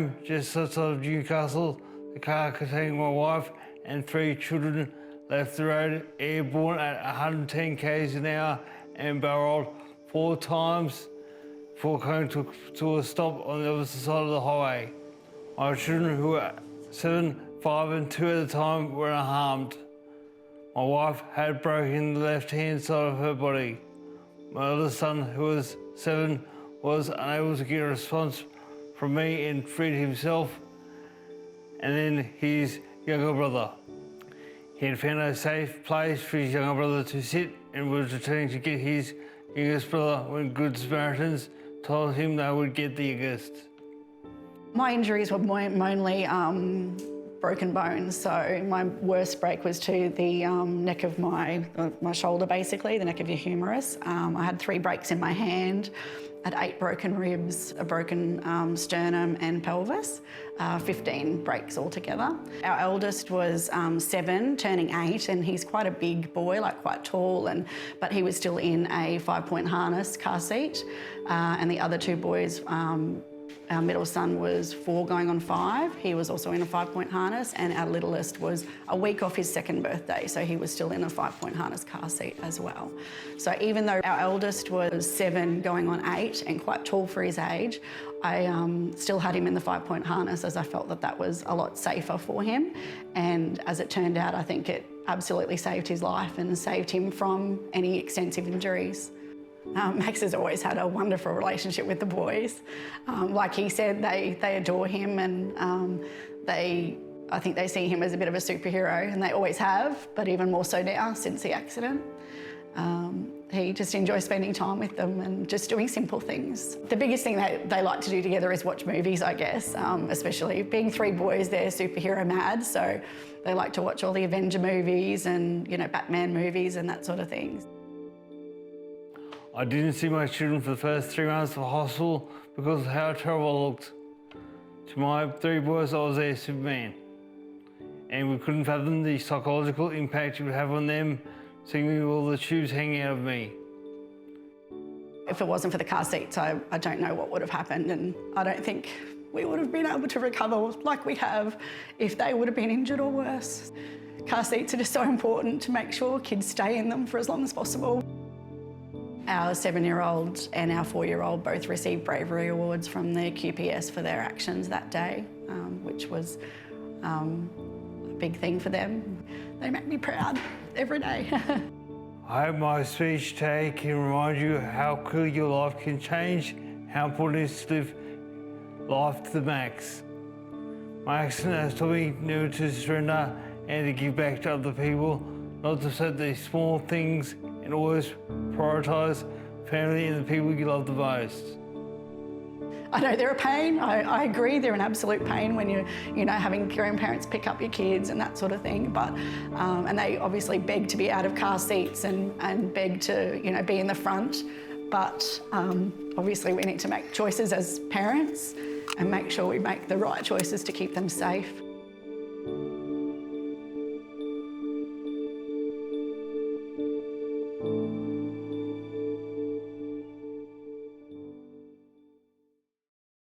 home just outside of Newcastle. The car containing my wife and 3 children left the road airborne at 110 k's an hour and barreled 4 times before coming to a stop on the opposite side of the highway. My children, who were 7, 5 and 2 at the time, were unharmed. My wife had broken the left-hand side of her body. My eldest son, who was 7, was unable to get a response from me and freed himself, and then his younger brother. He had found a safe place for his younger brother to sit and was returning to get his youngest brother when Good Samaritans told him they would get the youngest. My injuries were mainly broken bones, so my worst break was to the neck of my shoulder, basically, the neck of your humerus. I had 3 breaks in my hand. I had 8 broken ribs, a broken sternum and pelvis, 15 breaks altogether. Our eldest was 7, turning 8, and he's quite a big boy, like quite tall, but he was still in a 5-point harness car seat. And the other 2 boys, our middle son was 4 going on 5. He was also in a 5-point harness, and our littlest was a week off his 2nd birthday, so he was still in a 5-point harness car seat as well. So even though our eldest was 7 going on 8 and quite tall for his age, I still had him in the 5-point harness, as I felt that that was a lot safer for him. And as it turned out, I think it absolutely saved his life and saved him from any extensive injuries. Max has always had a wonderful relationship with the boys. Like he said, they adore him, and I think they see him as a bit of a superhero, and they always have, but even more so now since the accident. He just enjoys spending time with them and just doing simple things. The biggest thing that they like to do together is watch movies, I guess, especially being 3 boys, they're superhero mad, so they like to watch all the Avenger movies and, you know, Batman movies and that sort of thing. I didn't see my children for the first 3 months of hospital because of how terrible I looked. To my 3 boys, I was their Superman. And we couldn't fathom the psychological impact it would have on them, seeing me with all the tubes hanging out of me. If it wasn't for the car seats, I don't know what would have happened, and I don't think we would have been able to recover like we have if they would have been injured or worse. Car seats are just so important to make sure kids stay in them for as long as possible. Our 7-year-old and our 4-year-old both received bravery awards from the QPS for their actions that day, which was a big thing for them. They make me proud every day. I hope my speech today can remind you how quickly your life can change, how important it is to live life to the max. My accident has taught me never to surrender and to give back to other people, not to set these small things, and always prioritise family and the people you love the most. I know they're a pain. I agree, they're an absolute pain when you're, having grandparents pick up your kids and that sort of thing. But and they obviously beg to be out of car seats and beg to, be in the front. But obviously we need to make choices as parents and make sure we make the right choices to keep them safe.